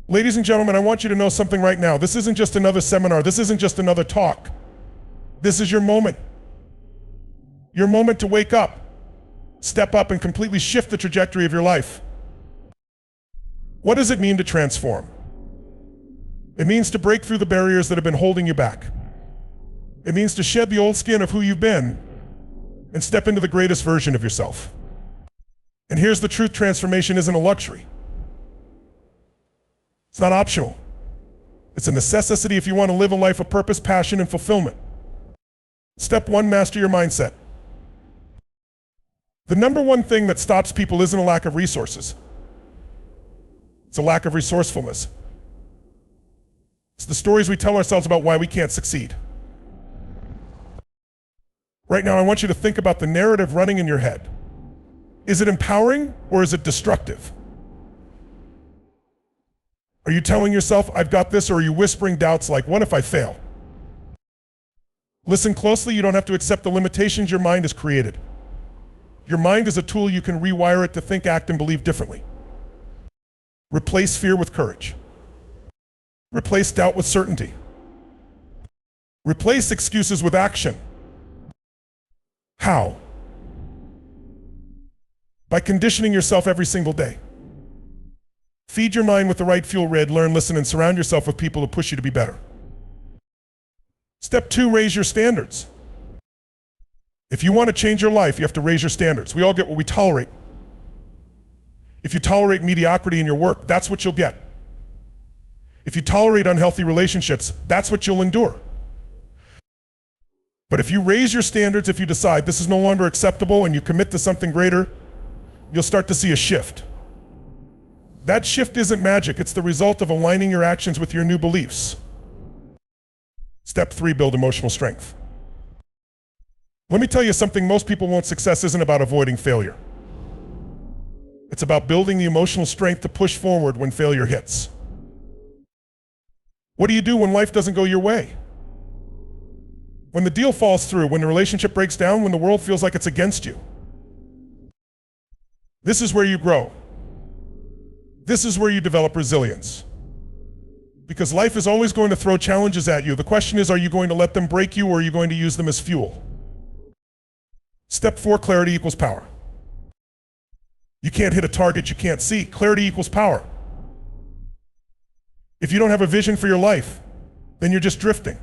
Ladies and gentlemen, I want you to know something right now. This isn't just another seminar. This isn't just another talk. This is your moment. Your moment to wake up, step up, and completely shift the trajectory of your life. What does it mean to transform? It means to break through the barriers that have been holding you back. It means to shed the old skin of who you've been and step into the greatest version of yourself. And here's the truth: transformation isn't a luxury. It's not optional. It's a necessity if you want to live a life of purpose, passion, and fulfillment. Step 1, master your mindset. The number one thing that stops people isn't a lack of resources. It's a lack of resourcefulness. It's the stories we tell ourselves about why we can't succeed. Right now, I want you to think about the narrative running in your head. Is it empowering or is it destructive? Are you telling yourself, I've got this, or are you whispering doubts like, what if I fail? Listen closely. You don't have to accept the limitations your mind has created. Your mind is a tool. You can rewire it to think, act, and believe differently. Replace fear with courage. Replace doubt with certainty. Replace excuses with action. How? By conditioning yourself every single day. Feed your mind with the right fuel, read, learn, listen, and surround yourself with people who push you to be better. Step 2, raise your standards. If you want to change your life, you have to raise your standards. We all get what we tolerate. If you tolerate mediocrity in your work, that's what you'll get. If you tolerate unhealthy relationships, that's what you'll endure. But if you raise your standards, if you decide this is no longer acceptable and you commit to something greater, you'll start to see a shift. That shift isn't magic. It's the result of aligning your actions with your new beliefs. Step 3, build emotional strength. Let me tell you something: most people won't. Success isn't about avoiding failure. It's about building the emotional strength to push forward when failure hits. What do you do when life doesn't go your way? When the deal falls through, when the relationship breaks down, when the world feels like it's against you? This is where you grow. This is where you develop resilience. Because life is always going to throw challenges at you. The question is, are you going to let them break you, or are you going to use them as fuel? Step 4, clarity equals power. You can't hit a target you can't see. Clarity equals power. If you don't have a vision for your life, then you're just drifting.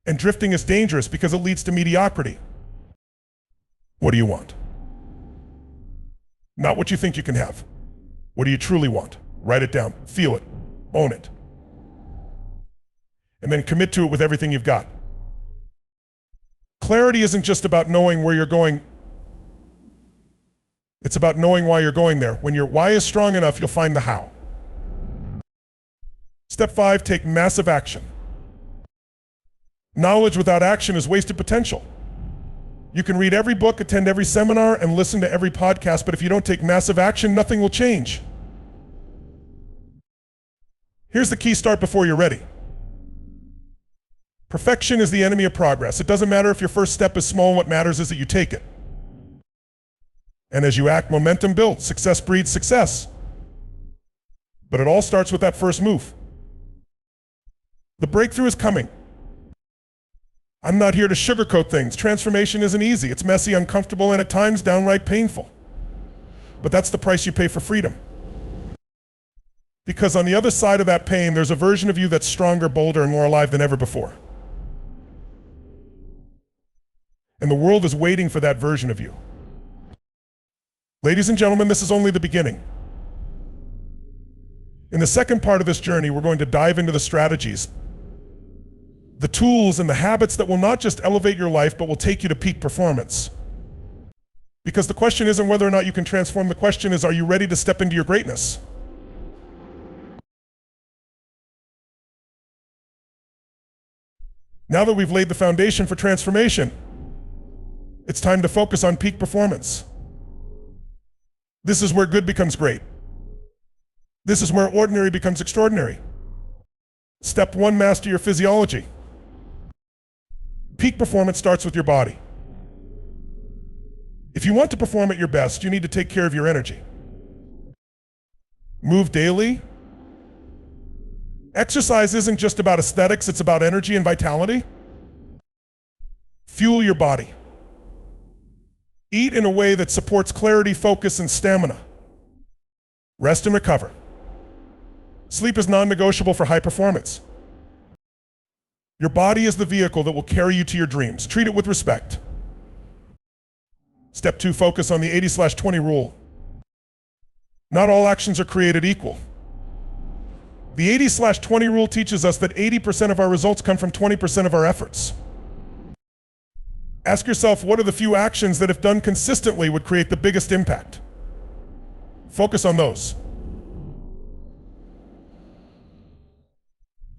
And drifting is dangerous because it leads to mediocrity. What do you want? Not what you think you can have. What do you truly want? Write it down, feel it, own it. And then commit to it with everything you've got. Clarity isn't just about knowing where you're going. It's about knowing why you're going there. When your why is strong enough, you'll find the how. Step 5, take massive action. Knowledge without action is wasted potential. You can read every book, attend every seminar, and listen to every podcast, but if you don't take massive action, nothing will change. Here's the key: start before you're ready. Perfection is the enemy of progress. It doesn't matter if your first step is small. What matters is that you take it. And as you act, momentum builds. Success breeds success. But it all starts with that first move. The breakthrough is coming. I'm not here to sugarcoat things. Transformation isn't easy. It's messy, uncomfortable, and at times downright painful. But that's the price you pay for freedom. Because on the other side of that pain, there's a version of you that's stronger, bolder, and more alive than ever before. And the world is waiting for that version of you. Ladies and gentlemen, this is only the beginning. In the second part of this journey, we're going to dive into the strategies, the tools and the habits that will not just elevate your life, but will take you to peak performance. Because the question isn't whether or not you can transform. The question is, are you ready to step into your greatness? Now that we've laid the foundation for transformation, it's time to focus on peak performance. This is where good becomes great. This is where ordinary becomes extraordinary. Step 1, master your physiology. Peak performance starts with your body. If you want to perform at your best, you need to take care of your energy. Move daily, Exercise isn't just about aesthetics, it's about energy and vitality. Fuel your body. Eat in a way that supports clarity, focus, and stamina. Rest and recover. Sleep is non-negotiable for high performance. Your body is the vehicle that will carry you to your dreams. Treat it with respect. Step 2, focus on the 80/20 rule. Not all actions are created equal. The 80/20 rule teaches us that 80% of our results come from 20% of our efforts. Ask yourself, what are the few actions that, if done consistently, would create the biggest impact? Focus on those.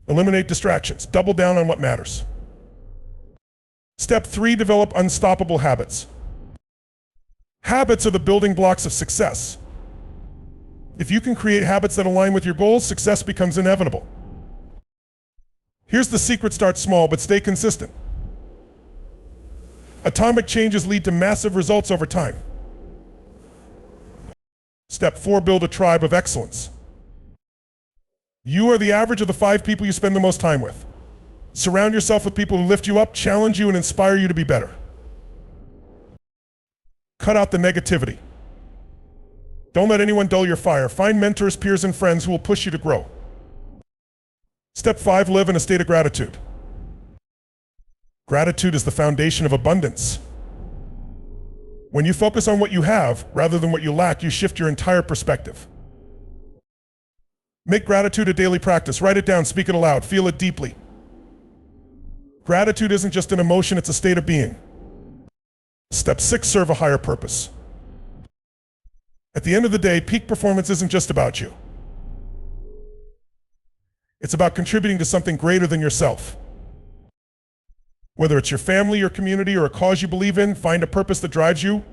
Eliminate distractions. Double down on what matters. Step 3, develop unstoppable habits. Habits are the building blocks of success. If you can create habits that align with your goals, success becomes inevitable. Here's the secret: start small, but stay consistent. Atomic changes lead to massive results over time. Step 4, build a tribe of excellence. You are the average of the 5 people you spend the most time with. Surround yourself with people who lift you up, challenge you, and inspire you to be better. Cut out the negativity. Don't let anyone dull your fire. Find mentors, peers, and friends who will push you to grow. Step 5, live in a state of gratitude. Gratitude is the foundation of abundance. When you focus on what you have rather than what you lack, you shift your entire perspective. Make gratitude a daily practice. Write it down, speak it aloud, feel it deeply. Gratitude isn't just an emotion, it's a state of being. Step 6, serve a higher purpose. At the end of the day, peak performance isn't just about you. It's about contributing to something greater than yourself. Whether it's your family, your community, or a cause you believe in, find a purpose that drives you,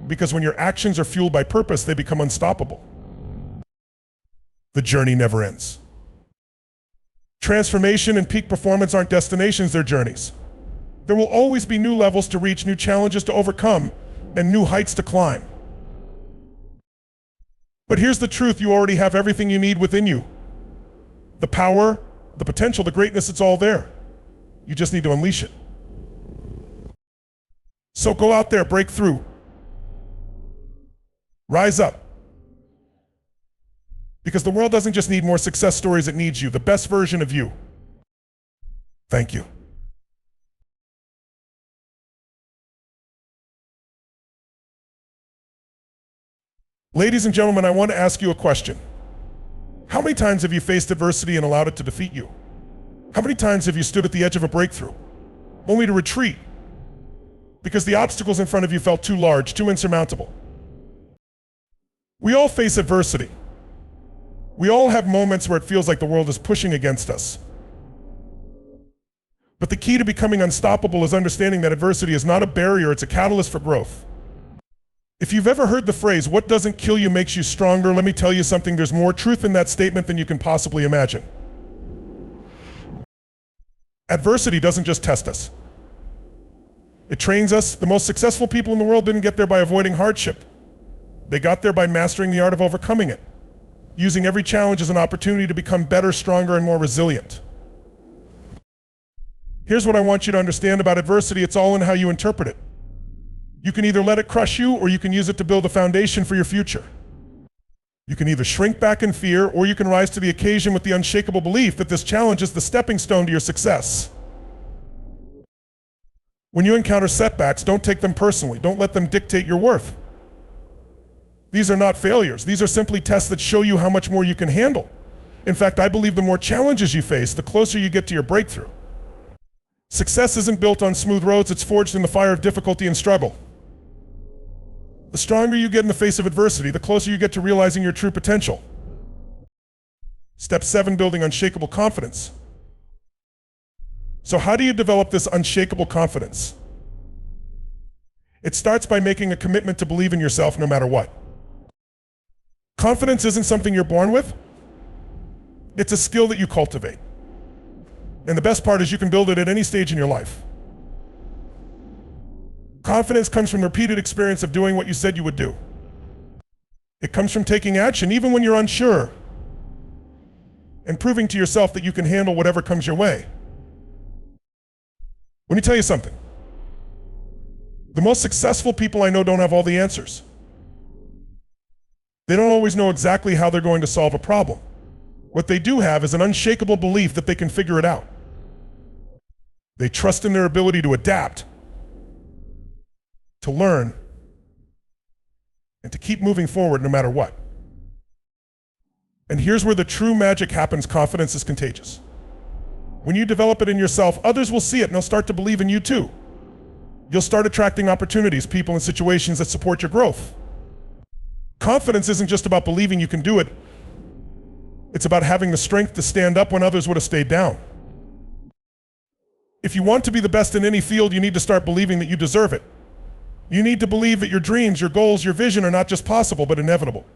because when your actions are fueled by purpose, they become unstoppable. The journey never ends. Transformation and peak performance aren't destinations, they're journeys. There will always be new levels to reach, new challenges to overcome, and new heights to climb. But here's the truth: you already have everything you need within you. The power, the potential, the greatness, it's all there. You just need to unleash it. So go out there, break through. Rise up. Because the world doesn't just need more success stories, it needs you, the best version of you. Thank you. Ladies and gentlemen, I want to ask you a question. How many times have you faced adversity and allowed it to defeat you? How many times have you stood at the edge of a breakthrough, only to retreat because the obstacles in front of you felt too large, too insurmountable? We all face adversity. We all have moments where it feels like the world is pushing against us. But the key to becoming unstoppable is understanding that adversity is not a barrier, it's a catalyst for growth. If you've ever heard the phrase, "What doesn't kill you makes you stronger," let me tell you something, there's more truth in that statement than you can possibly imagine. Adversity doesn't just test us. It trains us. The most successful people in the world didn't get there by avoiding hardship. They got there by mastering the art of overcoming it, using every challenge as an opportunity to become better, stronger, and more resilient. Here's what I want you to understand about adversity: it's all in how you interpret it. You can either let it crush you, or you can use it to build a foundation for your future. You can either shrink back in fear, or you can rise to the occasion with the unshakable belief that this challenge is the stepping stone to your success. When you encounter setbacks, don't take them personally. Don't let them dictate your worth. These are not failures. These are simply tests that show you how much more you can handle. In fact, I believe the more challenges you face, the closer you get to your breakthrough. Success isn't built on smooth roads, it's forged in the fire of difficulty and struggle. The stronger you get in the face of adversity, the closer you get to realizing your true potential. Step 7, building unshakable confidence. So how do you develop this unshakable confidence? It starts by making a commitment to believe in yourself no matter what. Confidence isn't something you're born with. It's a skill that you cultivate. And the best part is you can build it at any stage in your life. Confidence comes from repeated experience of doing what you said you would do. It comes from taking action even when you're unsure. and proving to yourself that you can handle whatever comes your way. Let me tell you something. The most successful people I know don't have all the answers. They don't always know exactly how they're going to solve a problem. What they do have is an unshakable belief that they can figure it out. They trust in their ability to adapt, to learn, and to keep moving forward no matter what. And here's where the true magic happens. Confidence is contagious. When you develop it in yourself, others will see it and they'll start to believe in you too. You'll start attracting opportunities, people, and situations that support your growth. Confidence isn't just about believing you can do it. It's about having the strength to stand up when others would have stayed down. If you want to be the best in any field, you need to start believing that you deserve it. You need to believe that your dreams, your goals, your vision are not just possible, but inevitable.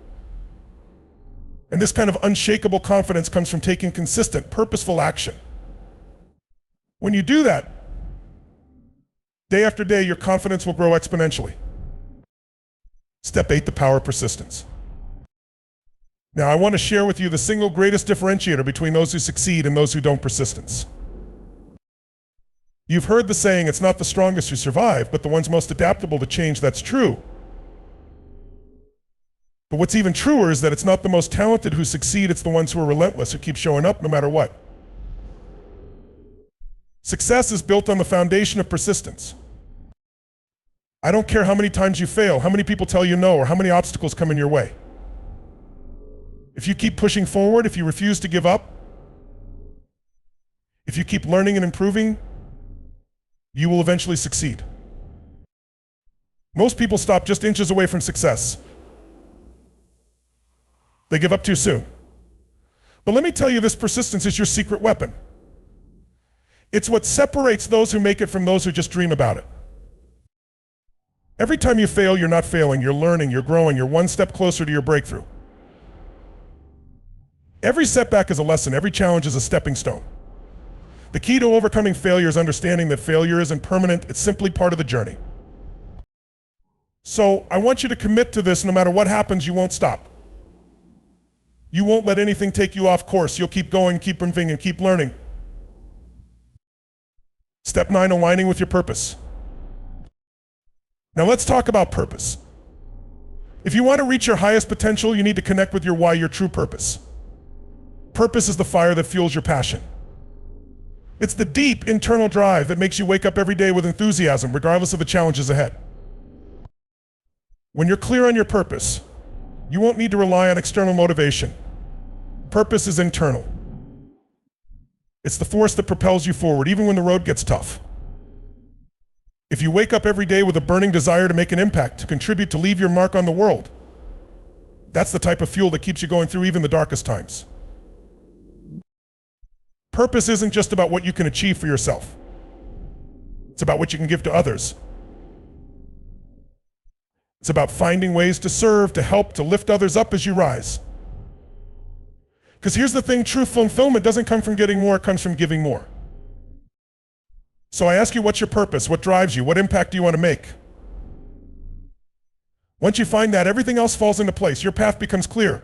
And this kind of unshakable confidence comes from taking consistent, purposeful action. When you do that, day after day, your confidence will grow exponentially. Step 8, the power of persistence. Now, I want to share with you the single greatest differentiator between those who succeed and those who don't: persistence. You've heard the saying, it's not the strongest who survive, but the ones most adaptable to change. That's true. But what's even truer is that it's not the most talented who succeed, it's the ones who are relentless, who keep showing up no matter what. Success is built on the foundation of persistence. I don't care how many times you fail, how many people tell you no, or how many obstacles come in your way. If you keep pushing forward, if you refuse to give up, if you keep learning and improving, you will eventually succeed. Most people stop just inches away from success. They give up too soon. But let me tell you, this persistence is your secret weapon. It's what separates those who make it from those who just dream about it. Every time you fail, you're not failing, you're learning, you're growing, you're one step closer to your breakthrough. Every setback is a lesson, every challenge is a stepping stone. The key to overcoming failure is understanding that failure isn't permanent, it's simply part of the journey. So I want you to commit to this. No matter what happens, you won't stop. You won't let anything take you off course. You'll keep going, keep moving, and keep learning. Step 9, aligning with your purpose. Now let's talk about purpose. If you want to reach your highest potential, you need to connect with your why, your true purpose. Purpose is the fire that fuels your passion. It's the deep internal drive that makes you wake up every day with enthusiasm, regardless of the challenges ahead. When you're clear on your purpose, you won't need to rely on external motivation. Purpose is internal. It's the force that propels you forward, even when the road gets tough. If you wake up every day with a burning desire to make an impact, to contribute, to leave your mark on the world, that's the type of fuel that keeps you going through even the darkest times. Purpose isn't just about what you can achieve for yourself. It's about what you can give to others. It's about finding ways to serve, to help, to lift others up as you rise. Because here's the thing, true fulfillment doesn't come from getting more, it comes from giving more. So I ask you, what's your purpose? What drives you? What impact do you want to make? Once you find that, everything else falls into place. Your path becomes clear.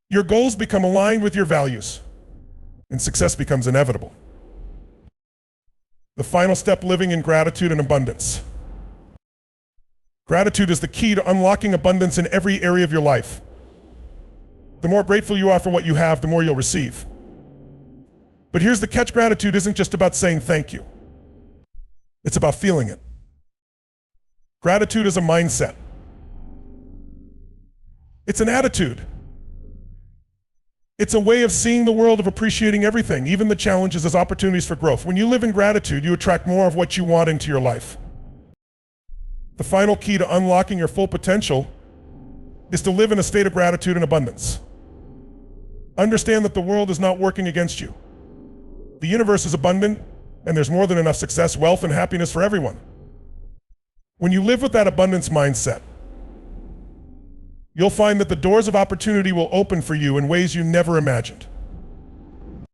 Your goals become aligned with your values, and success becomes inevitable. The final step, living in gratitude and abundance. Gratitude is the key to unlocking abundance in every area of your life. The more grateful you are for what you have, the more you'll receive. But here's the catch, gratitude isn't just about saying thank you. It's about feeling it. Gratitude is a mindset. It's an attitude. It's a way of seeing the world, of appreciating everything, even the challenges, as opportunities for growth. When you live in gratitude, you attract more of what you want into your life. The final key to unlocking your full potential is to live in a state of gratitude and abundance. Understand that the world is not working against you. The universe is abundant, and there's more than enough success, wealth, and happiness for everyone. When you live with that abundance mindset, you'll find that the doors of opportunity will open for you in ways you never imagined.